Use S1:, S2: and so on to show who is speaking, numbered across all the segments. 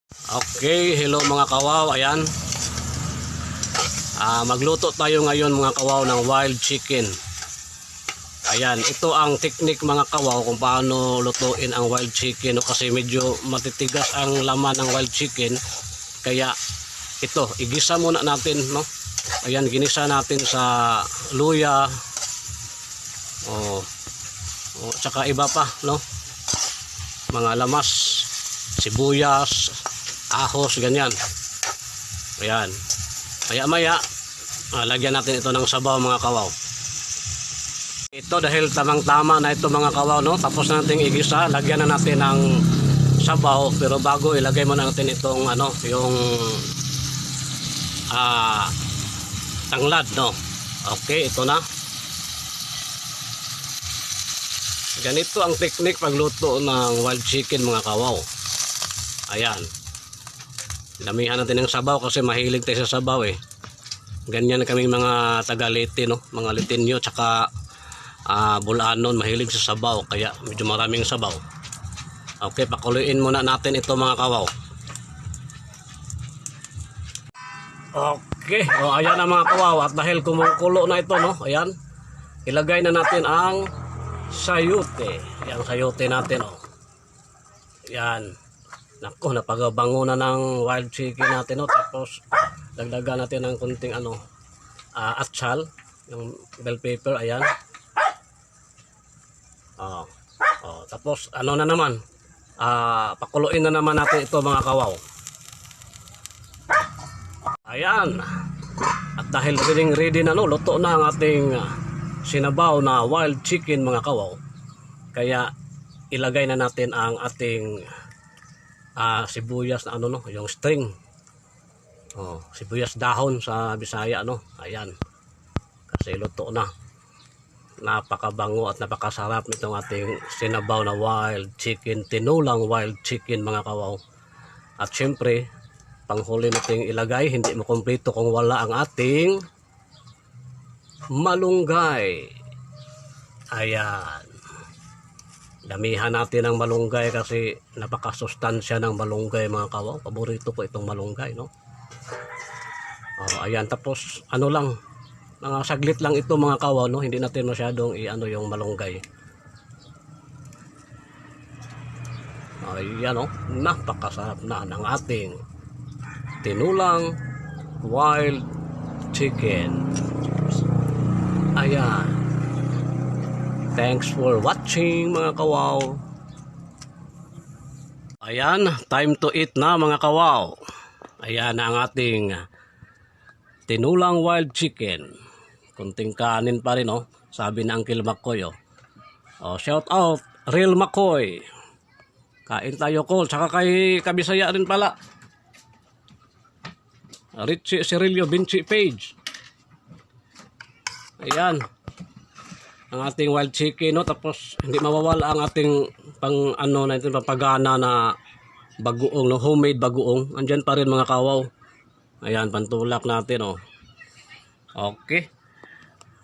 S1: Okay, hello mga kawaw, ayan. Magluto tayo ngayon mga kawaw ng wild chicken. Ayan, ito ang technique mga kawaw kung paano lutuin ang wild chicken, no? Kasi medyo matitigas ang laman ng wild chicken. Kaya ito, igisa muna natin, no? Ayan, ginisa natin sa luya. Tsaka iba pa, no? Mga lamas, sibuyas, ahos, ganyan. Ayan. Maya-maya, lagyan natin ito ng sabaw mga kawaw. Ito dahil tamang-tama na ito mga kawaw, no? Tapos natin igisa, lagyan na natin ng sabaw. Pero bago ilagay muna natin itong yung tanglad, no? Okay, ito na. Ganito ang technique pagluto ng wild chicken mga kawaw. Ayan. Damihan natin ng sabaw kasi mahilig tayo sa sabaw eh. Ganyan kami mga taga-Leyte, no? Mga Litinyo tsaka Bulanon, mahilig sa sabaw kaya medyo maraming sabaw. Okay, pakuluin muna natin ito mga kawaw. Okay, ayan na mga kawaw, at dahil kumukulo na ito, no? Ayan. Ilagay na natin ang sayote. Ayan, sayote natin, oh. Ayan. Nako, napagabango na ng wild chicken natin, no? Tapos dagdagan natin ng kunting atsal, yung bell pepper, ayan. Tapos na naman, pakuluin na naman natin ito mga kawaw. Ayan. At dahil ready na, no, luto na ang ating sinabaw na wild chicken mga kawaw. Kaya ilagay na natin ang ating sibuyas na no, yung string. Sibuyas dahon sa Bisaya, no. Ayan. Kasi luto na. Napakabango at napakasarap nitong ating sinabaw na wild chicken, tinulang wild chicken mga kawaw. At syempre, panghuli nating ilagay, hindi mo kumpleto kung wala ang ating malunggay. Ayan. Damihan natin ng malunggay kasi napakasustansya ng malunggay mga kawaw. Paborito ko itong malunggay, no. Ayan, tapos lang, mga saglit lang ito mga kawaw, no. Hindi natin masyadong yung malunggay. Ayan, no. Napakasarap na ng ating tinulang wild chicken. Ayan. Thanks for watching mga kawaw. Ayan, time to eat na mga kawaw. Ayan ang ating tinulang wild chicken. Kunting kanin pa rin, sabi na Uncle Makoy. Shout out Real Makoy. Kain tayo ko, tsaka kay Kabisaya rin pala. Richie Cirilio Vinci Page. Ayan ang ating wild chicken, no. Tapos hindi mawawala ang ating pampagana na bagoong, no, homemade bagoong. Andyan pa rin mga kawaw. Ayan, pantulak natin, Okay.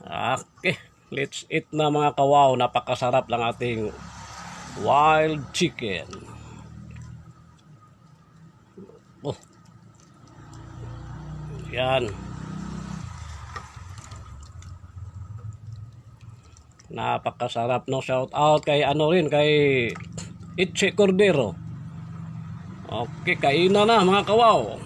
S1: Okay, let's eat na mga kawaw. Napakasarap lang ating wild chicken. Yan. Napakasarap, no. Shout out kay kay Itche Cordero. Okay, kainan na mga kawaw.